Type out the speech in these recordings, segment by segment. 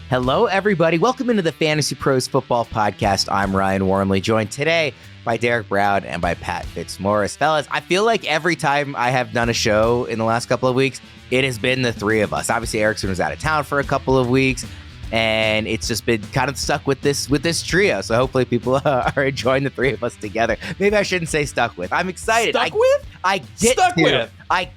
Hello, everybody. Welcome into the Fantasy Pros Football Podcast. I'm Ryan Wormeli, joined today by Derek Brown and by Pat Fitzmaurice. Fellas, I feel like every time I have done a show in the last couple of weeks, it has been the three of us. Obviously, Erickson was out of town for a couple of weeks, and it's just been kind of stuck with this trio. So hopefully people are enjoying the three of us together. Maybe I shouldn't say stuck with. I'm excited. Stuck with. I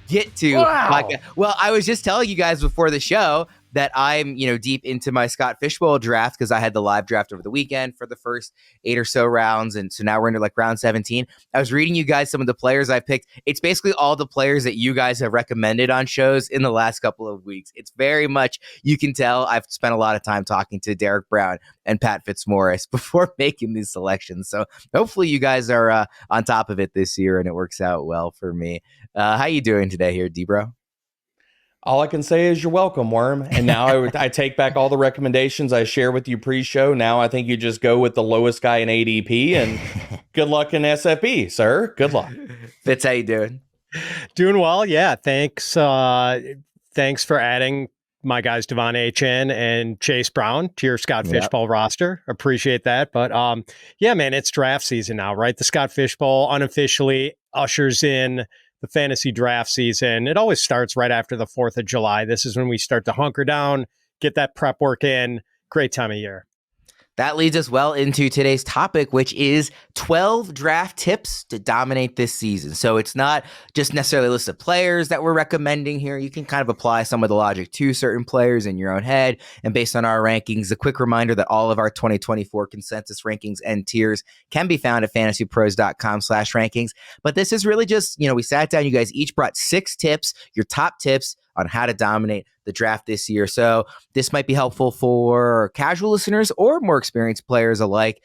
get to. Wow. Well, I was just telling you guys before the show that I'm, deep into my Scott Fishbowl draft because I had the live draft over the weekend for the first 8 or so rounds. And so now we're into like round 17. I was reading you guys some of the players I picked. It's basically all the players that you guys have recommended on shows in the last couple of weeks. It's very much, you can tell I've spent a lot of time talking to Derek Brown and Pat Fitzmaurice before making these selections. So hopefully you guys are on top of it this year and it works out well for me. How you doing today here, D-Bro? All I can say is you're welcome, Worm. And now I take back all the recommendations I share with you pre-show. Now I think you just go with the lowest guy in ADP, and good luck in SFB, sir. Good luck. Fitz, how you doing? Doing well, yeah. Thanks. Thanks for adding my guys Devon Achane and Chase Brown to your Scott Fishbowl roster. Appreciate that. But yeah, man, it's draft season now, right? The Scott Fishbowl unofficially ushers in the fantasy draft season. It always starts right after the 4th of July. This is when we start to hunker down, get that prep work in. Great time of year. That leads us well into today's topic, which is 12 draft tips to dominate this season. So it's not just necessarily a list of players that we're recommending here. You can kind of apply some of the logic to certain players in your own head. And based on our rankings, a quick reminder that all of our 2024 consensus rankings and tiers can be found at fantasypros.com/rankings. But this is really just, we sat down, you guys each brought 6 tips, your top tips on how to dominate the draft this year. So this might be helpful for casual listeners or more experienced players alike.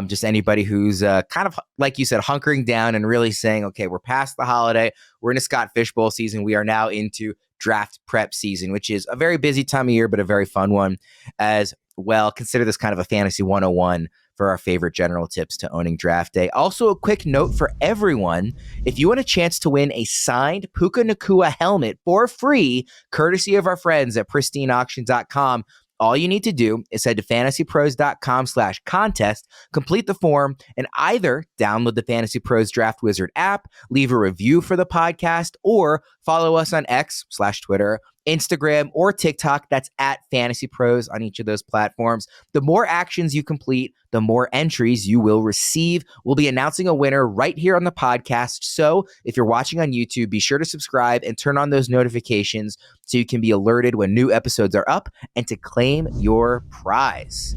Just anybody who's kind of, like you said, hunkering down and really saying, okay, we're past the holiday. We're in a Scott Fishbowl season. We are now into draft prep season, which is a very busy time of year, but a very fun one as well. Consider this kind of a fantasy 101 for our favorite general tips to owning draft day. Also, a quick note for everyone. If you want a chance to win a signed Puka Nacua helmet for free, courtesy of our friends at pristineauction.com, all you need to do is head to fantasypros.com/contest, complete the form, and either download the Fantasy Pros Draft Wizard app, leave a review for the podcast, or follow us on X/Twitter, Instagram, or TikTok. That's at Fantasy Pros on each of those platforms. The more actions you complete, the more entries you will receive. We'll be announcing a winner right here on the podcast. So if you're watching on YouTube, be sure to subscribe and turn on those notifications so you can be alerted when new episodes are up and to claim your prize.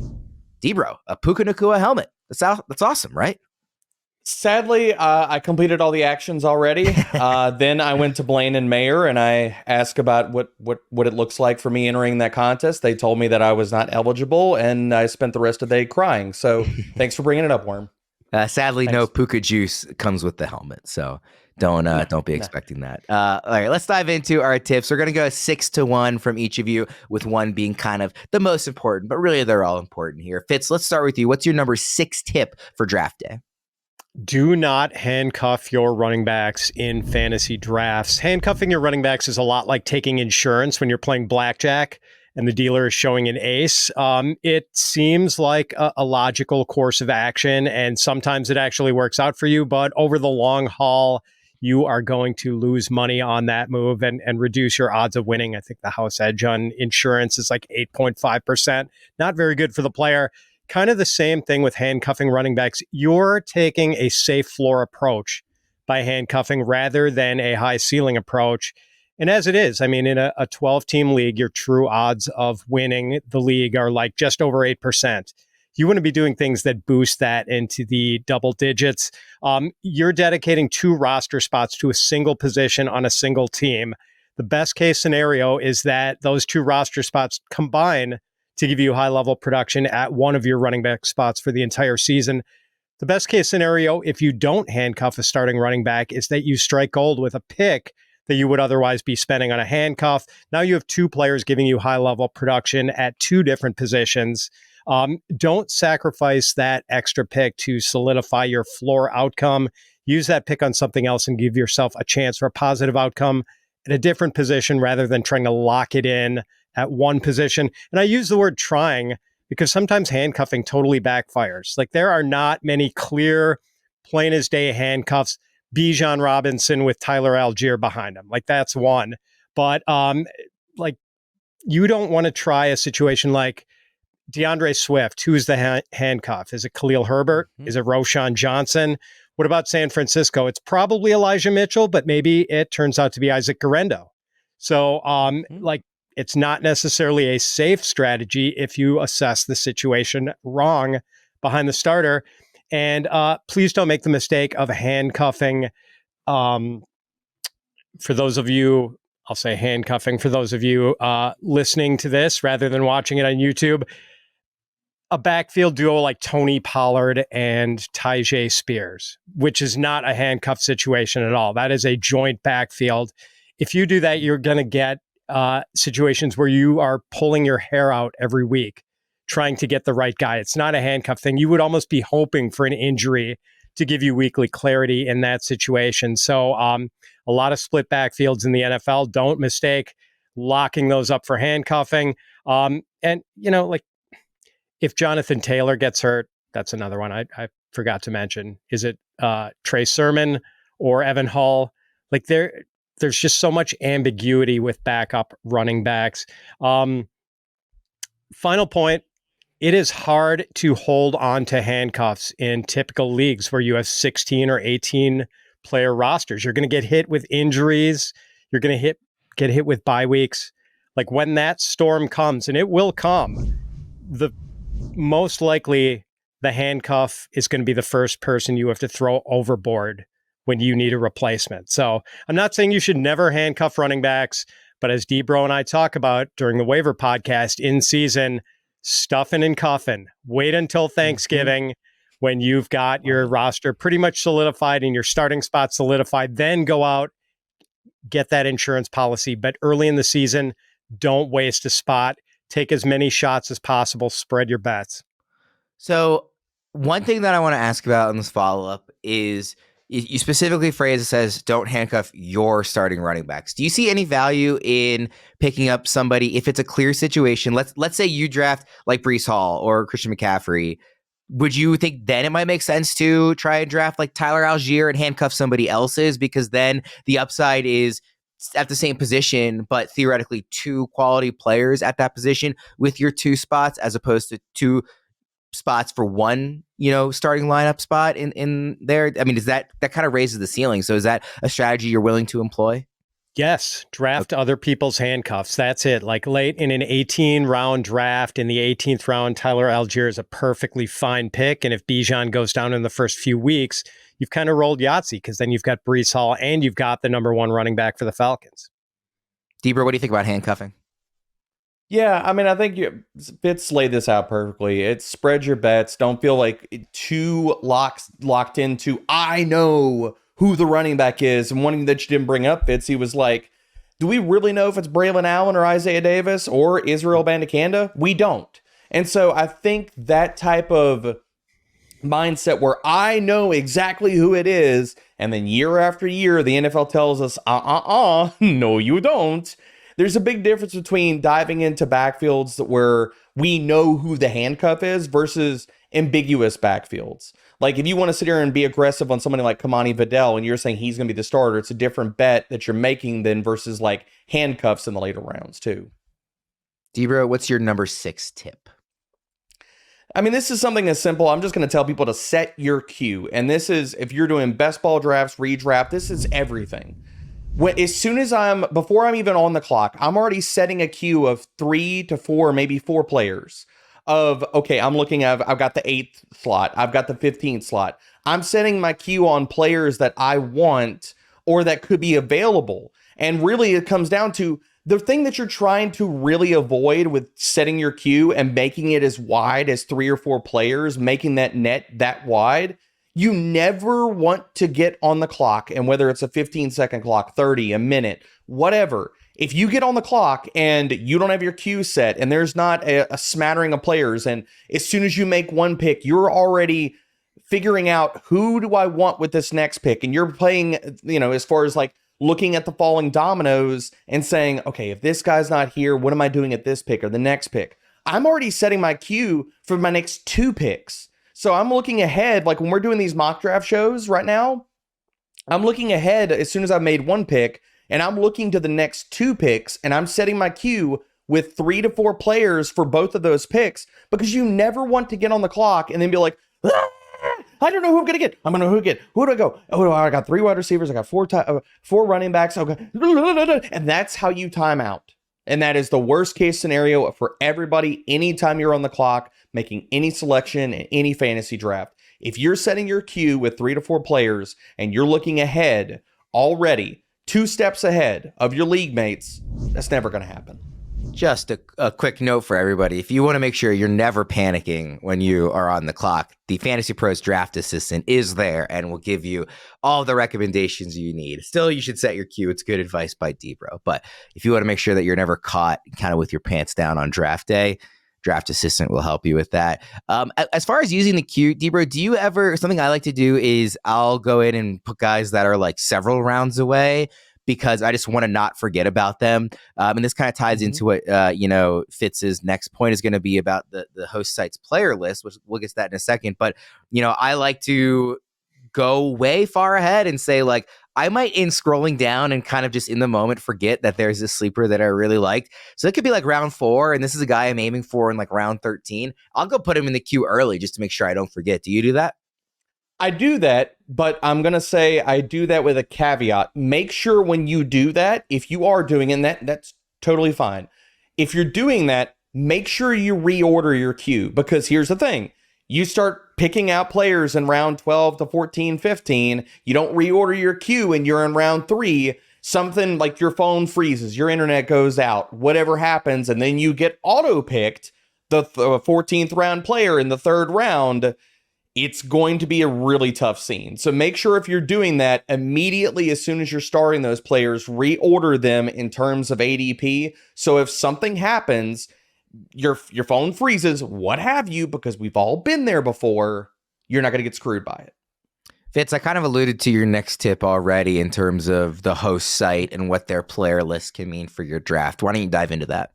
D-Bro, a Puka Nacua helmet. That's awesome, right? Sadly, I completed all the actions already. Then I went to Blaine and Mayer and I asked about what it looks like for me entering that contest. They told me that I was not eligible, and I spent the rest of the day crying. So thanks for bringing it up, Worm. Sadly, Thanks. No Puka juice comes with the helmet, so don't be expecting that. All right, let's dive into our tips. We're going to go 6-1 from each of you, with one being kind of the most important, but really they're all important here. Fitz, let's start with you. What's your number 6 tip for draft day? Do not handcuff your running backs in fantasy drafts. Handcuffing your running backs is a lot like taking insurance when you're playing blackjack and the dealer is showing an ace. It seems like a logical course of action, and sometimes it actually works out for you, but over the long haul, you are going to lose money on that move and reduce your odds of winning. I think the house edge on insurance is like 8.5%. Not very good for the player. Kind of the same thing with handcuffing running backs. You're taking a safe floor approach by handcuffing rather than a high ceiling approach. And as it is, I mean, in a 12-team league, your true odds of winning the league are like just over 8%. You want to be doing things that boost that into the double digits. You're dedicating 2 roster spots to a single position on a single team. The best case scenario is that those 2 roster spots combine to give you high-level production at one of your running back spots for the entire season. The best case scenario, if you don't handcuff a starting running back, is that you strike gold with a pick that you would otherwise be spending on a handcuff. Now you have 2 players giving you high-level production at 2 different positions. Don't sacrifice that extra pick to solidify your floor outcome. Use that pick on something else and give yourself a chance for a positive outcome at a different position rather than trying to lock it in at one position. And I use the word trying because sometimes handcuffing totally backfires. Like there are not many clear, plain as day handcuffs. Bijan Robinson with Tyler Algier behind him. Like that's one. But like you don't want to try a situation like DeAndre Swift. Who's the handcuff? Is it Khalil Herbert? Is it Roshan Johnson? What about San Francisco? It's probably Elijah Mitchell, but maybe it turns out to be Isaac Guerrero. So like it's not necessarily a safe strategy if you assess the situation wrong behind the starter. And please don't make the mistake of handcuffing. For those of you, I'll say handcuffing for those of you listening to this rather than watching it on YouTube. A backfield duo like Tony Pollard and Tyjae Spears, which is not a handcuff situation at all. That is a joint backfield. If you do that, you're going to get situations where you are pulling your hair out every week trying to get the right guy. It's not a handcuff thing. You would almost be hoping for an injury to give you weekly clarity in that situation. So a lot of split backfields in the NFL. Don't mistake locking those up for handcuffing. And, you know, like if Jonathan Taylor gets hurt, that's another one I forgot to mention. Is it Trey Sermon or Evan Hull? Like there's just so much ambiguity with backup running backs. Final point. It is hard to hold on to handcuffs in typical leagues where you have 16 or 18 player rosters. You're going to get hit with injuries. You're going to get hit with bye weeks. Like when that storm comes, and it will come, the most likely the handcuff is going to be the first person you have to throw overboard when you need a replacement. So I'm not saying you should never handcuff running backs, but as Debro and I talk about during the waiver podcast in season, stuffing and cuffing. Wait until Thanksgiving when you've got your roster pretty much solidified and your starting spot solidified. Then go out, get that insurance policy. But early in the season, don't waste a spot. Take as many shots as possible. Spread your bets. So one thing that I want to ask about in this follow-up is you specifically phrase it says, don't handcuff your starting running backs. Do you see any value in picking up somebody if it's a clear situation? Let's say you draft like Breece Hall or Christian McCaffrey. Would you think then it might make sense to try and draft like Tyler Algier and handcuff somebody else's? Because then the upside is at the same position, but theoretically two quality players at that position with your two spots as opposed to two spots for one, starting lineup spot in there. I mean, that kind of raises the ceiling. So is that a strategy you're willing to employ? Yes. Draft other people's handcuffs. That's it. Like late in an 18-round draft, in the 18th round, Tyler Algier is a perfectly fine pick. And if Bijan goes down in the first few weeks, you've kind of rolled Yahtzee because then you've got Breece Hall and you've got the number one running back for the Falcons. Debra, what do you think about handcuffing? Yeah, I mean, I think Fitz laid this out perfectly. It's spread your bets. Don't feel like too locked into, I know who the running back is. And one that you didn't bring up, Fitz, he was like, do we really know if it's Braylon Allen or Isaiah Davis or Israel Bandakanda? We don't. And so I think that type of mindset where I know exactly who it is, and then year after year, the NFL tells us, no, you don't. There's a big difference between diving into backfields where we know who the handcuff is versus ambiguous backfields. Like if you want to sit here and be aggressive on somebody like Kamani Vidal and you're saying he's going to be the starter, it's a different bet that you're making than versus like handcuffs in the later rounds too. Debra, what's your number 6 tip? I mean, this is something as simple. I'm just going to tell people to set your queue. And this is, if you're doing best ball drafts, redraft, this is everything. Before I'm even on the clock, I'm already setting a queue of 3 to 4, maybe 4 players of, okay, I've got the 8th slot. I've got the 15th slot. I'm setting my queue on players that I want or that could be available. And really it comes down to the thing that you're trying to really avoid with setting your queue and making it as wide as 3 or 4 players, making that net that wide. You never want to get on the clock, and whether it's a 15-second clock, 30, a minute, whatever, if you get on the clock and you don't have your queue set and there's not a smattering of players, and as soon as you make one pick, you're already figuring out who do I want with this next pick, and you're playing, as far as like, looking at the falling dominoes and saying, okay, if this guy's not here, what am I doing at this pick or the next pick? I'm already setting my queue for my next 2 picks. So I'm looking ahead, like when we're doing these mock draft shows right now, I'm looking ahead as soon as I've made 1 pick, and I'm looking to the next 2 picks, and I'm setting my queue with 3 to 4 players for both of those picks, because you never want to get on the clock and then be like, I don't know who I'm going to get. I'm going to know who to get. Who do I go? Oh, I got 3 wide receivers. I got 4 running backs. Okay. And that's how you time out. And that is the worst case scenario for everybody anytime you're on the clock making any selection in any fantasy draft. If you're setting your queue with 3 to 4 players and you're looking ahead already, 2 steps ahead of your league mates, that's never going to happen. Just a quick note for everybody. If you want to make sure you're never panicking when you are on the clock, the FantasyPros draft assistant is there and will give you all the recommendations you need. Still, you should set your queue. It's good advice by Debro. But if you want to make sure that you're never caught kind of with your pants down on draft day, draft assistant will help you with that. As far as using the queue, Debro, do you ever, something I like to do is I'll go in and put guys that are like several rounds away, because I just want to not forget about them. And this kind of ties into what, Fitz's next point is going to be about the host site's player list, which we'll get to that in a second. But, I like to go way far ahead and say, like, I might, in scrolling down and kind of just in the moment, forget that there's this sleeper that I really liked. So it could be like round 4, and this is a guy I'm aiming for in like round 13. I'll go put him in the queue early just to make sure I don't forget. Do you do that? I do that, but I'm going to say I do that with a caveat. Make sure when you do that, if you are doing it, that's totally fine. If you're doing that, make sure you reorder your queue, because here's the thing. You start picking out players in round 12 to 14, 15. You don't reorder your queue and you're in round 3. Something like your phone freezes, your internet goes out, whatever happens, and then you get auto-picked the 14th round player in the 3rd round. It's going to be a really tough scene. So make sure if you're doing that, immediately as soon as you're starting those players, reorder them in terms of ADP. So if something happens, your phone freezes, what have you, because we've all been there before, you're not going to get screwed by it. Fitz, I kind of alluded to your next tip already in terms of the host site and what their player list can mean for your draft. Why don't you dive into that?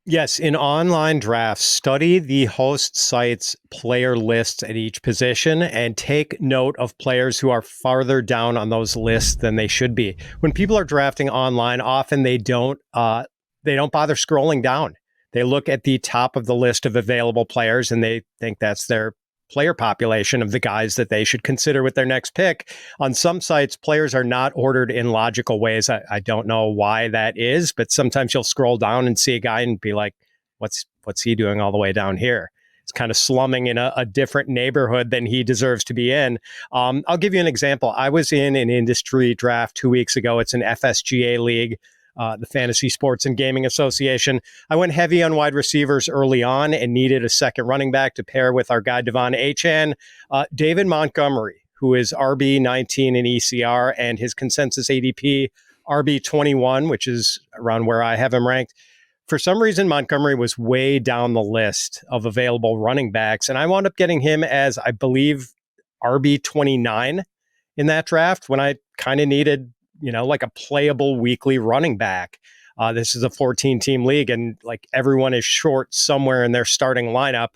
Yes, in online drafts, study the host site's player lists at each position and take note of players who are farther down on those lists than they should be. When people are drafting online, often they don't bother scrolling down. They look at the top of the list of available players and they think that's their player population of the guys that they should consider with their next pick. On some sites, players are not ordered in logical ways. I don't know why that is, but sometimes you'll scroll down and see a guy and be like, what's he doing all the way down here? It's kind of slumming in a different neighborhood than he deserves to be in. I'll give you an example. I was in an industry draft 2 weeks ago. It's an FSGA league. The Fantasy Sports and Gaming Association. I went heavy on wide receivers early on and needed a second running back to pair with our guy, Devon Achane. David Montgomery, who is RB19 in ECR, and his consensus ADP, RB21, which is around where I have him ranked. For some reason, Montgomery was way down the list of available running backs, and I wound up getting him as, I believe, RB29 in that draft when I kind of needed like a playable weekly running back. This is a 14-team league, and like everyone is short somewhere in their starting lineup.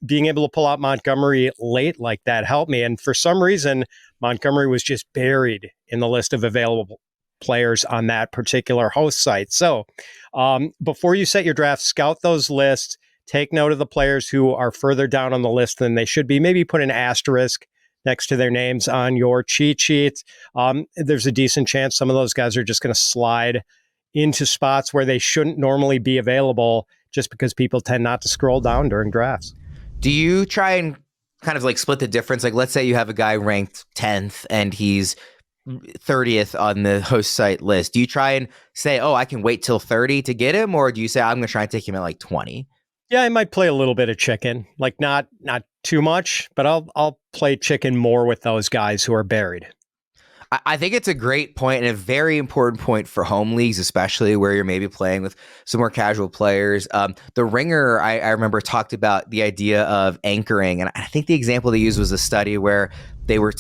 Being able to pull out Montgomery late like that helped me. And for some reason, Montgomery was just buried in the list of available players on that particular host site. So before you set your draft, scout those lists, take note of the players who are further down on the list than they should be. Maybe put an asterisk next to their names on your cheat sheet. There's a decent chance some of those guys are just going to slide into spots where they shouldn't normally be available just because people tend not to scroll down during drafts. Do you try and kind of like split the difference? Like, let's say you have a guy ranked 10th and he's 30th on the host site list. Do you try and say, oh, I can wait till 30 to get him? Or do you say, I'm going to try and take him at like 20? Yeah, I might play a little bit of chicken, like not too much, but I'll play chicken more with those guys who are buried. I think it's a great point and a very important point for home leagues, especially where you're maybe playing with some more casual players. The Ringer, I remember, talked about the idea of anchoring, and I think the example they used was a study where they were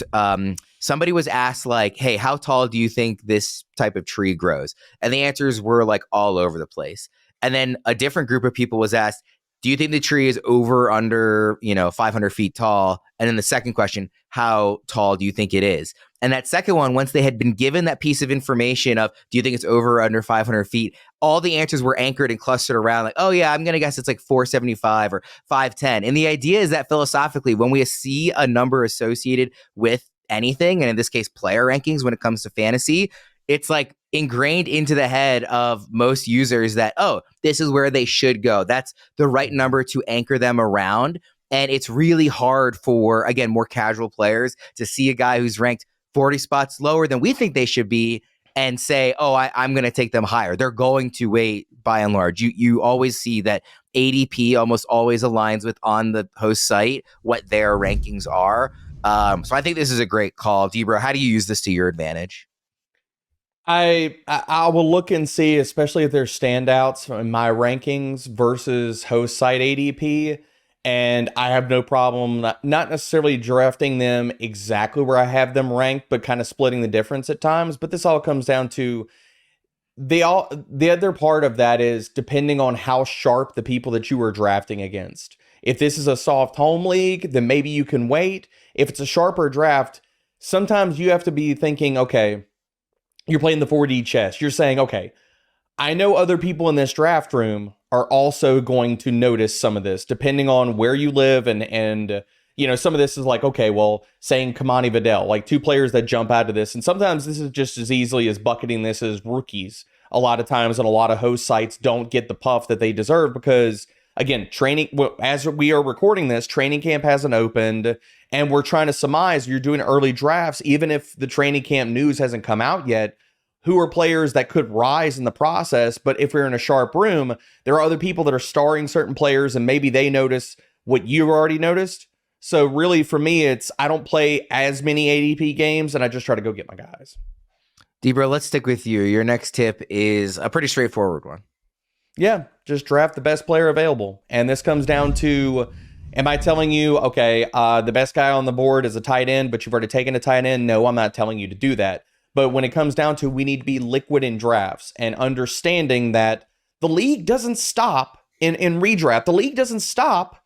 somebody was asked like, hey, how tall do you think this type of tree grows? And the answers were like all over the place. And then a different group of people was asked, do you think the tree is over, under, 500 feet tall? And then the second question, how tall do you think it is? And that second one, once they had been given that piece of information of, do you think it's over or under 500 feet? All the answers were anchored and clustered around like, oh yeah, I'm going to guess it's like 475 or 510. And the idea is that philosophically, when we see a number associated with anything, and in this case, player rankings, when it comes to fantasy, it's like ingrained into the head of most users that, oh, this is where they should go. That's the right number to anchor them around. And it's really hard for, again, more casual players to see a guy who's ranked 40 spots lower than we think they should be and say, oh, I'm going to take them higher. They're going to wait, by and large. You always see that ADP almost always aligns with, on the host site, what their rankings are. So I think this is a great call. Debro, how do you use this to your advantage? I will look and see, especially if there's standouts in my rankings versus host site ADP. And I have no problem not necessarily drafting them exactly where I have them ranked, but kind of splitting the difference at times. But this all comes down to the other part of that is depending on how sharp the people that you are drafting against. If this is a soft home league, then maybe you can wait. If it's a sharper draft, sometimes you have to be thinking, okay, you're playing the 4D chess. You're saying, okay, I know other people in this draft room are also going to notice some of this, depending on where you live. And some of this is like, okay, well, saying Kamani Vidal, like two players that jump out of this. And sometimes this is just as easily as bucketing this as rookies. A lot of times, and a lot of host sites don't get the puff that they deserve because, again, as we are recording this, training camp hasn't opened, and we're trying to surmise you're doing early drafts, even if the training camp news hasn't come out yet. Who are players that could rise in the process? But if we're in a sharp room, there are other people that are starring certain players, and maybe they notice what you've already noticed. So really, for me, I don't play as many ADP games, and I just try to go get my guys. Debro, let's stick with you. Your next tip is a pretty straightforward one. Yeah, just draft the best player available. And this comes down to, am I telling you, okay, the best guy on the board is a tight end, but you've already taken a tight end? No, I'm not telling you to do that. But when it comes down to, we need to be liquid in drafts and understanding that the league doesn't stop in redraft. The league doesn't stop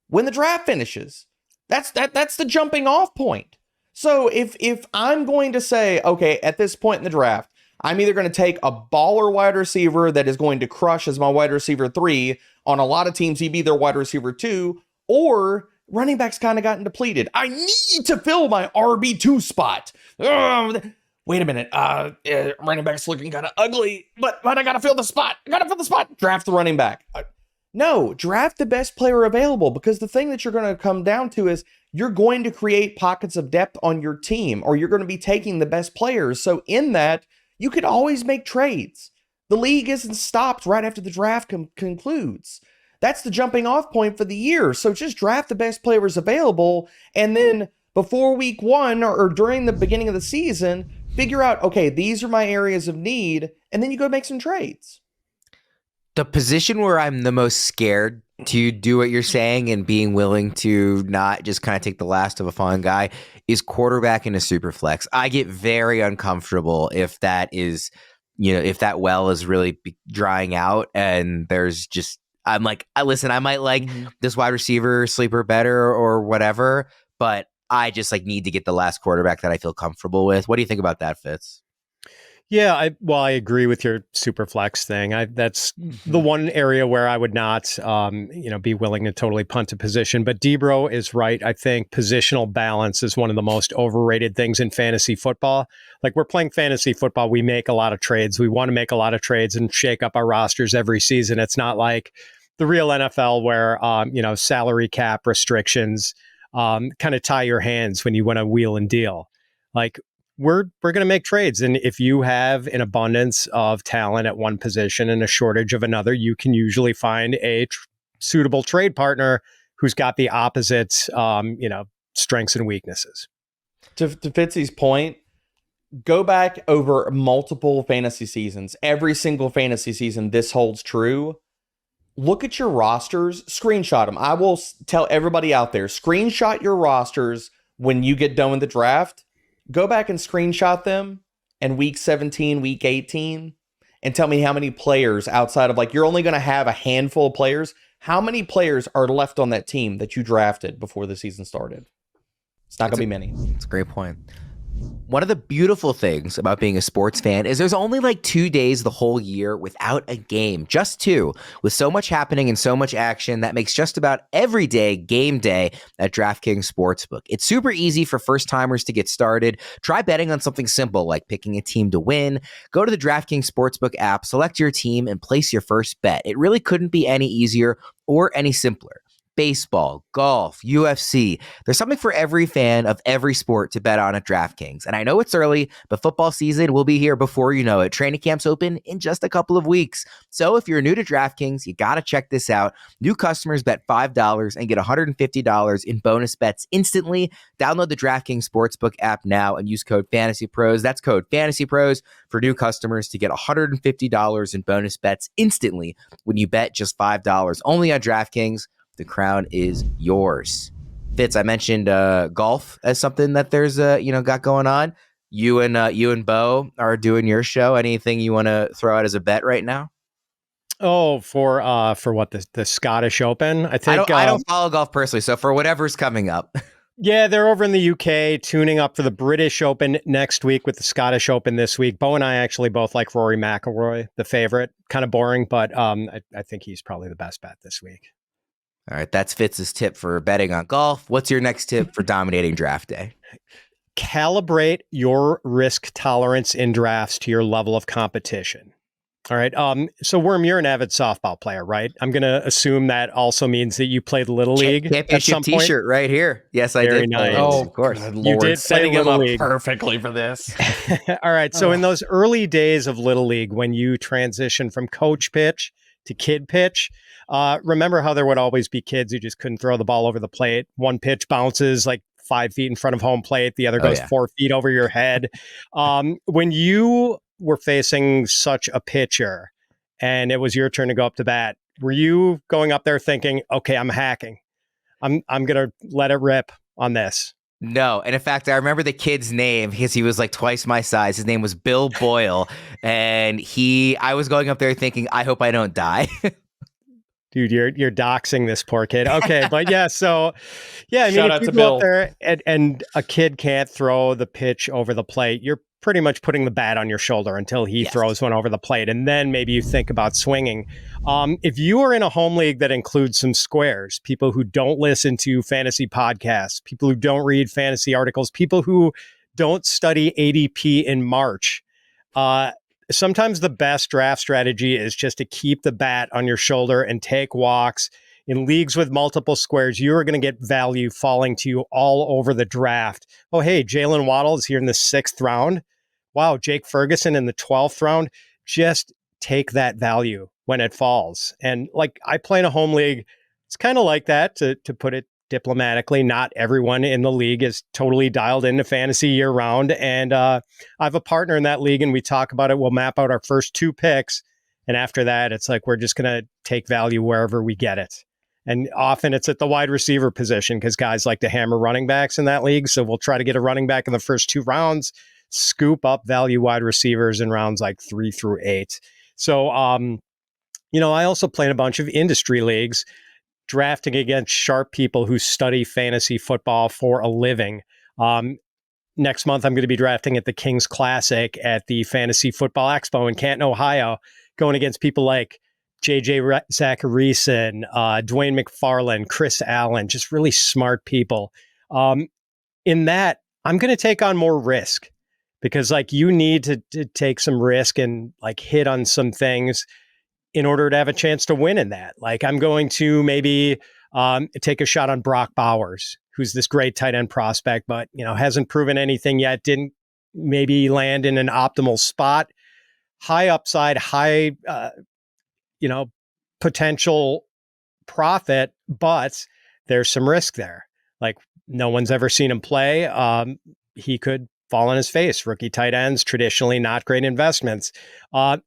when the draft finishes. That's the jumping off point. So if I'm going to say, okay, at this point in the draft, I'm either going to take a baller wide receiver that is going to crush as my wide receiver 3. On a lot of teams, he'd be their wide receiver 2, or running backs kind of gotten depleted. I need to fill my RB2 spot. Wait a minute. Running back's looking kind of ugly, but I got to fill the spot. Draft the running back. No, draft the best player available, because the thing that you're going to come down to is you're going to create pockets of depth on your team, or you're going to be taking the best players. So in that, you could always make trades. The league isn't stopped right after the draft concludes. That's the jumping off point for the year. So just draft the best players available, and then before week 1 or during the beginning of the season, figure out, okay, these are my areas of need, and then you go make some trades. The position where I'm the most scared to do what you're saying and being willing to not just kind of take the last of a fallen guy is quarterback in a super flex. I get very uncomfortable if that is, if that well is really drying out and there's just, I'm like, listen, I might like this wide receiver sleeper better or whatever, but I just need to get the last quarterback that I feel comfortable with. What do you think about that, Fitz? Yeah, I agree with your super flex thing. That's the one area where I would not, be willing to totally punt a position. But Debro is right. I think positional balance is one of the most overrated things in fantasy football. Like, we're playing fantasy football, we make a lot of trades. We want to make a lot of trades and shake up our rosters every season. It's not like the real NFL where, salary cap restrictions kind of tie your hands when you want to wheel and deal. Like, we're going to make trades. And if you have an abundance of talent at one position and a shortage of another, you can usually find a suitable trade partner who's got the opposite, strengths and weaknesses. To Fitzy's point, go back over multiple fantasy seasons. Every single fantasy season, this holds true. Look at your rosters, screenshot them. I will tell everybody out there, screenshot your rosters when you get done with the draft. go back and screenshot them and week 17, week 18, and tell me how many players outside of, like, you're only going to have a handful of players. How many players are left on that team that you drafted before the season started? It's not going to be many. It's a great point. One of the beautiful things about being a sports fan is there's only like 2 days the whole year without a game, just 2, with so much happening and so much action that makes just about every day game day at DraftKings Sportsbook. It's super easy for first timers to get started. Try betting on something simple like picking a team to win. Go to the DraftKings Sportsbook app, select your team, and place your first bet. It really couldn't be any easier or any simpler. Baseball, golf, UFC. There's something for every fan of every sport to bet on at DraftKings. And I know it's early, but football season will be here before you know it. Training camps open in just a couple of weeks. So if you're new to DraftKings, you got to check this out. New customers bet $5 and get $150 in bonus bets instantly. Download the DraftKings Sportsbook app now and use code FantasyPros. That's code FantasyPros for new customers to get $150 in bonus bets instantly when you bet just $5 only on DraftKings. The crown is yours. Fitz, I mentioned golf as something that there's got going on. You and Bo are doing your show. Anything you want to throw out as a bet right now? Oh, for what, the Scottish Open? I think I don't follow golf personally, so for whatever's coming up. Yeah, they're over in the UK tuning up for the British Open next week with the Scottish Open this week. Bo and I actually both like Rory McIlroy, the favorite. Kind of boring, but I think he's probably the best bet this week. All right, that's Fitz's tip for betting on golf. What's your next tip for dominating draft day? Calibrate your risk tolerance in drafts to your level of competition. All right. So Worm, you're an avid softball player, right? I'm going to assume that also means that you played Little League at some point. T-shirt right here. Yes, I did. Nice. Oh, of course. Good You Lord. did play Setting him Little up League perfectly for this. All right. So in those early days of Little League, when you transition from coach pitch to kid pitch, remember how there would always be kids who just couldn't throw the ball over the plate. One pitch bounces like 5 feet in front of home plate. The other goes 4 feet over your head. When you were facing such a pitcher and it was your turn to go up to bat, were you going up there thinking, okay, I'm hacking. I'm going to let it rip on this? No. And in fact, I remember the kid's name because he was like twice my size. His name was Bill Boyle. And I was going up there thinking, I hope I don't die. Dude, you're doxing this poor kid. Okay, but yeah, so yeah, I mean, Shout if out you to go Bill. up there and a kid can't throw the pitch over the plate, you're pretty much putting the bat on your shoulder until he throws one over the plate, and then maybe you think about swinging. If you are in a home league that includes some squares, people who don't listen to fantasy podcasts, people who don't read fantasy articles, people who don't study ADP in March, sometimes the best draft strategy is just to keep the bat on your shoulder and take walks. In leagues with multiple squares, you are going to get value falling to you all over the draft. Oh, hey, Jalen Waddle is here in the 6th round. Wow, Jake Ferguson in the 12th round. Just take that value when it falls. And like, I play in a home league. It's kind of like that, to put it diplomatically. Not everyone in the league is totally dialed into fantasy year round. And I have a partner in that league and we talk about it. We'll map out our first 2 picks. And after that, it's like, we're just going to take value wherever we get it. And often it's at the wide receiver position because guys like to hammer running backs in that league. So we'll try to get a running back in the first 2 rounds, scoop up value wide receivers in rounds like 3 through 8. So, I also play in a bunch of industry leagues, drafting against sharp people who study fantasy football for a living. Next month, I'm going to be drafting at the Kings Classic at the Fantasy Football Expo in Canton, Ohio, going against people like JJ Zacharyson, Dwayne McFarland, Chris Allen, just really smart people. In that, I'm going to take on more risk because like you need to take some risk and like hit on some things in order to have a chance to win in that. Like I'm going to maybe take a shot on Brock Bowers, who's this great tight end prospect, but hasn't proven anything yet, didn't maybe land in an optimal spot. High upside, high potential profit, but there's some risk there. Like no one's ever seen him play. He could fall on his face. Rookie tight ends, traditionally not great investments.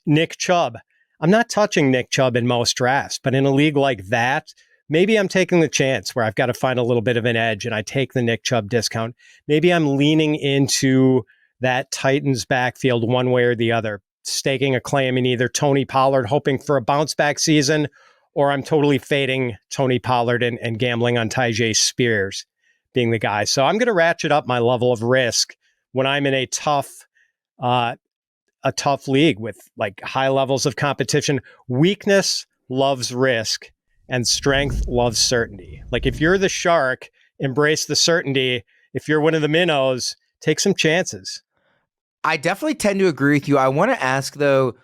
Nick Chubb. I'm not touching Nick Chubb in most drafts, but in a league like that, maybe I'm taking the chance where I've got to find a little bit of an edge and I take the Nick Chubb discount. Maybe I'm leaning into that Titans backfield one way or the other, staking a claim in either Tony Pollard, hoping for a bounce back season, or I'm totally fading Tony Pollard and gambling on Tyjae Spears being the guy. So I'm going to ratchet up my level of risk when I'm in a tough league with like high levels of competition. Weakness loves risk and strength loves certainty. Like if you're the shark, embrace the certainty. If you're one of the minnows, take some chances. I definitely tend to agree with you. I want to ask though,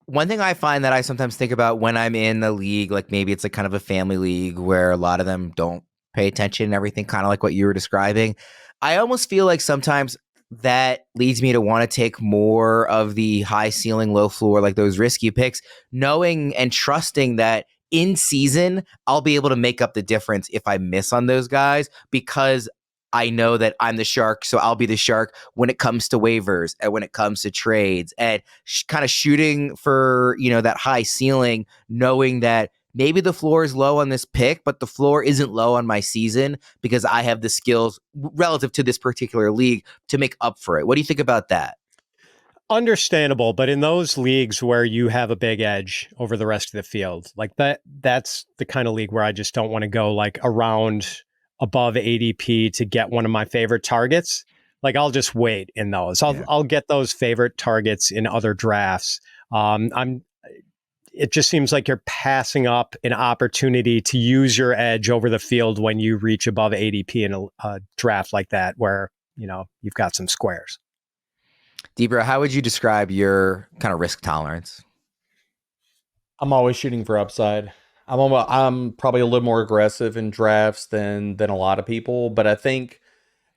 one thing I find that I sometimes think about when I'm in the league, like maybe it's like kind of a family league where a lot of them don't pay attention and everything, kind of like what you were describing. I almost feel like sometimes that leads me to want to take more of the high ceiling, low floor, like those risky picks, knowing and trusting that in season, I'll be able to make up the difference if I miss on those guys, because I know that I'm the shark, so I'll be the shark when it comes to waivers and when it comes to trades, and kind of shooting for, that high ceiling, knowing that maybe the floor is low on this pick, but the floor isn't low on my season because I have the skills relative to this particular league to make up for it. What do you think about that? Understandable, but in those leagues where you have a big edge over the rest of the field, like that's the kind of league where I just don't want to go like around above ADP to get one of my favorite targets. Like I'll just wait in those. I'll get those favorite targets in other drafts. It just seems like you're passing up an opportunity to use your edge over the field when you reach above ADP in a draft like that, where, you've got some squares. Debra, how would you describe your kind of risk tolerance? I'm always shooting for upside. I'm probably a little more aggressive in drafts than a lot of people, but I think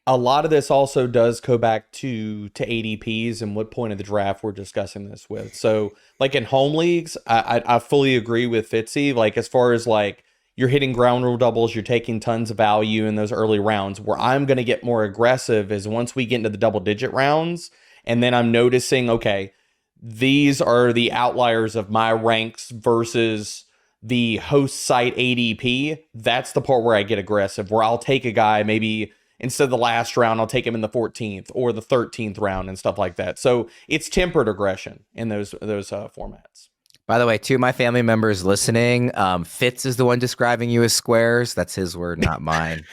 a lot of this also does go back to ADPs and what point of the draft we're discussing this with. So like in home leagues, I fully agree with Fitzy. Like as far as like you're hitting ground rule doubles, you're taking tons of value in those early rounds. Where I'm going to get more aggressive is once we get into the double digit rounds, and then I'm noticing, okay, these are the outliers of my ranks versus the host site ADP. That's the part where I get aggressive, where I'll take a guy maybe instead of the last round, I'll take him in the 14th or the 13th round and stuff like that. So it's tempered aggression in those formats. By the way, to my family members listening, Fitz is the one describing you as squares. That's his word, not mine.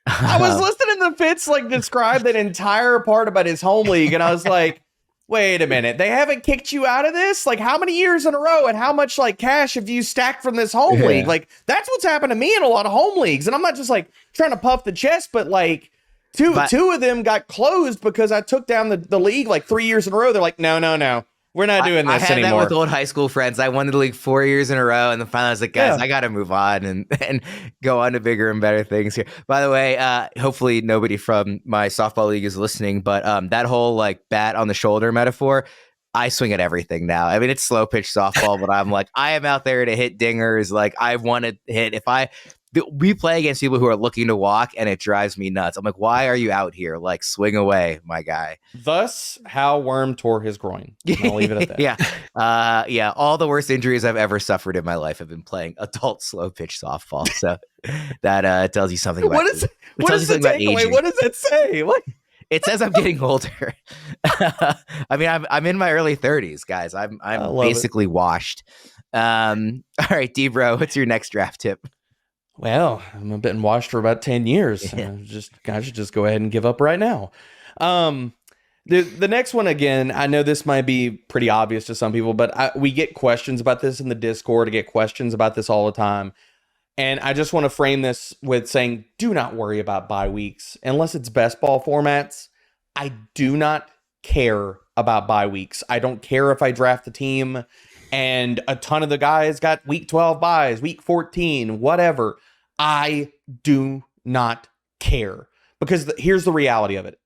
I was listening to Fitz like describe that entire part about his home league, and I was like, wait a minute, they haven't kicked you out of this? Like how many years in a row and how much like cash have you stacked from this home league? Like that's what's happened to me in a lot of home leagues. And I'm not just like trying to puff the chest, but like two of them got closed because I took down the league like 3 years in a row. They're like, no. We're not doing this I had anymore. That with old high school friends. I won the league 4 years in a row, and then finally I was like, guys, I got to move on and go on to bigger and better things here. By the way, hopefully nobody from my softball league is listening, but that whole like bat on the shoulder metaphor, I swing at everything now. I mean, it's slow pitch softball, but I'm like, I am out there to hit dingers. Like I want to hit. We play against people who are looking to walk, and it drives me nuts. I'm like, why are you out here? Like, swing away, my guy. Thus, how Worm tore his groin. I'll leave it at that. Yeah. All the worst injuries I've ever suffered in my life have been playing adult slow pitch softball. So that tells you something about what is the takeaway? What does it say? What? It says I'm getting older. I mean, I'm in my early 30s, guys. I'm basically washed. All right, Debra, what's your next draft tip? Well, I've been washed for about 10 years. Yeah. I should just go ahead and give up right now. The next one, again, I know this might be pretty obvious to some people, but we get questions about this in the Discord. I get questions about this all the time. And I just want to frame this with saying, do not worry about bye weeks. Unless it's best ball formats, I do not care about bye weeks. I don't care if I draft the team and a ton of the guys got week 12 buys, week 14, whatever. I do not care, because here's the reality of it.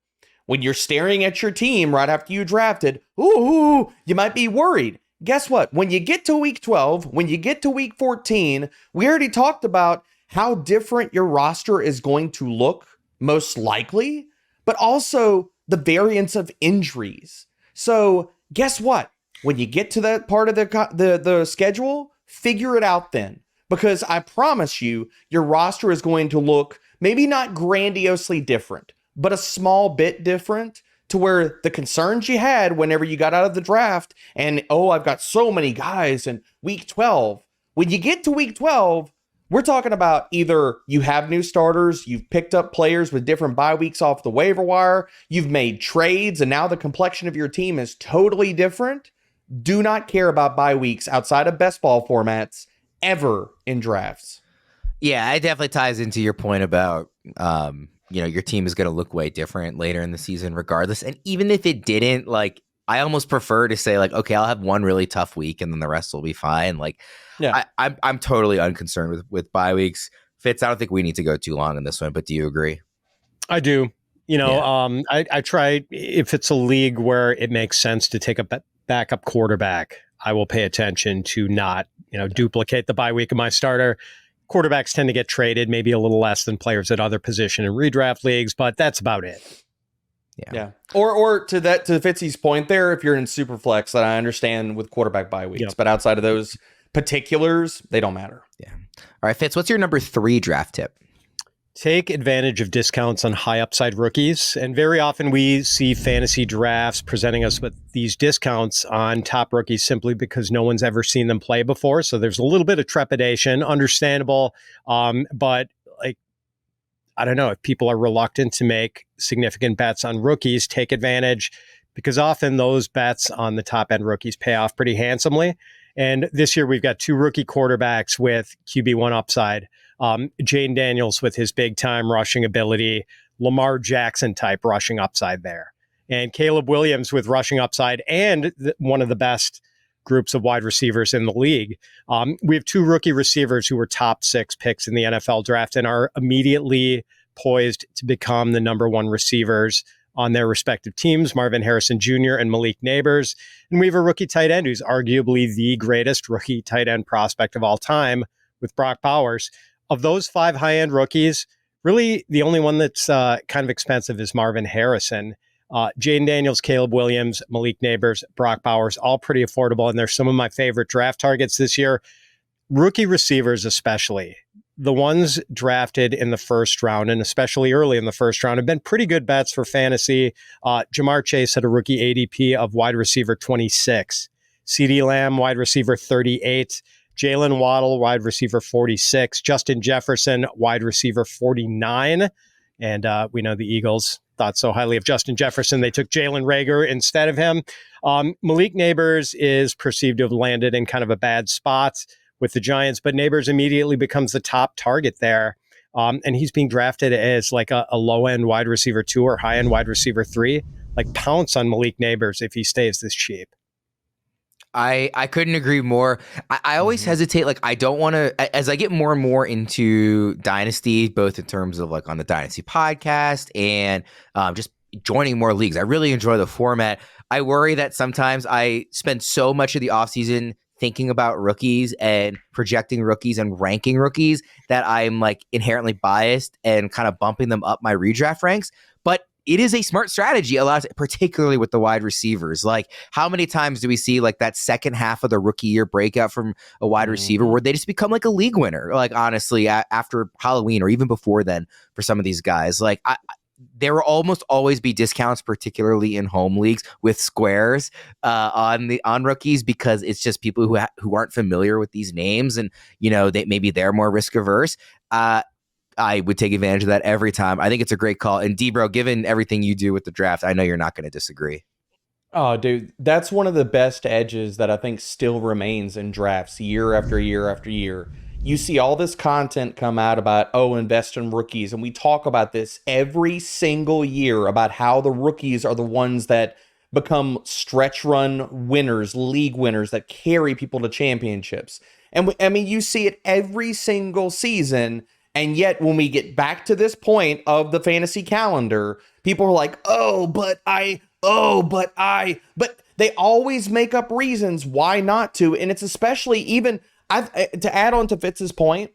When you're staring at your team right after you drafted, you might be worried. Guess what? When you get to week 12, when you get to week 14, we already talked about how different your roster is going to look, most likely, but also the variance of injuries. So guess what? When you get to that part of the schedule, figure it out then. because I promise you, your roster is going to look maybe not grandiosely different, but a small bit different, to where the concerns you had whenever you got out of the draft and, oh, I've got so many guys in week 12. When you get to week 12, we're talking about either you have new starters, you've picked up players with different bye weeks off the waiver wire, you've made trades, and now the complexion of your team is totally different. Do not care about bye weeks outside of best ball formats ever in drafts. Yeah, it definitely ties into your point about, your team is going to look way different later in the season regardless. And even if it didn't, like, I almost prefer to say, like, okay, I'll have one really tough week and then the rest will be fine. Like, yeah, I'm totally unconcerned with bye weeks. Fitz, I don't think we need to go too long on this one, but do you agree? I do. I try, if it's a league where it makes sense to take a backup quarterback, I will pay attention to not, duplicate the bye week of my starter. Quarterbacks tend to get traded, maybe a little less than players at other position in redraft leagues, but that's about it. Yeah. Or to Fitzy's point there, if you're in Superflex, that I understand with quarterback bye weeks, but outside of those particulars, they don't matter. Yeah. All right, Fitz, what's your number 3 draft tip? Take advantage of discounts on high upside rookies. And very often we see fantasy drafts presenting us with these discounts on top rookies simply because no one's ever seen them play before. So there's a little bit of trepidation, understandable. But like, I don't know, if people are reluctant to make significant bets on rookies, take advantage, because often those bets on the top end rookies pay off pretty handsomely. And this year we've got 2 rookie quarterbacks with QB1 upside. Jane Daniels with his big time rushing ability, Lamar Jackson type rushing upside there, and Caleb Williams with rushing upside and one of the best groups of wide receivers in the league. We have 2 rookie receivers who were top 6 picks in the NFL draft and are immediately poised to become the number 1 receivers on their respective teams, Marvin Harrison Jr. and Malik Neighbors. And we have a rookie tight end who's arguably the greatest rookie tight end prospect of all time with Brock Bowers. Of those 5 high-end rookies, really the only one that's kind of expensive is Marvin Harrison. Jaden Daniels, Caleb Williams, Malik Neighbors, Brock Bowers, all pretty affordable, and they're some of my favorite draft targets this year. Rookie receivers especially, the ones drafted in the first round, and especially early in the first round, have been pretty good bets for fantasy. Jamar Chase had a rookie ADP of wide receiver 26. CeeDee Lamb, wide receiver 38. Jalen Waddle, wide receiver 46. Justin Jefferson, wide receiver 49. And we know the Eagles thought so highly of Justin Jefferson, they took Jalen Reagor instead of him. Malik Neighbors is perceived to have landed in kind of a bad spot with the Giants, but Neighbors immediately becomes the top target there. And he's being drafted as like a low-end wide receiver 2 or high-end wide receiver 3. Like, pounce on Malik Neighbors if he stays this cheap. I couldn't agree more. I always hesitate. Like, I don't want to, as I get more and more into Dynasty, both in terms of like on the Dynasty podcast and just joining more leagues. I really enjoy the format. I worry that sometimes I spend so much of the offseason thinking about rookies and projecting rookies and ranking rookies that I'm like inherently biased and kind of bumping them up my redraft ranks. But it is a smart strategy, particularly with the wide receivers. Like, how many times do we see like that second half of the rookie year breakout from a wide receiver where they just become like a league winner? Like, honestly, after Halloween or even before then for some of these guys, like there will almost always be discounts, particularly in home leagues with squares on rookies, because it's just people who aren't familiar with these names, and they're more risk averse. I would take advantage of that every time. I think it's a great call. And Debro, given everything you do with the draft, I know you're not going to disagree. Oh, dude, that's one of the best edges that I think still remains in drafts year after year after year. You see all this content come out about, invest in rookies. And we talk about this every single year about how the rookies are the ones that become stretch run winners, league winners that carry people to championships. And you see it every single season. And yet when we get back to this point of the fantasy calendar, people are like, but they always make up reasons why not to. And it's especially even, to add on to Fitz's point,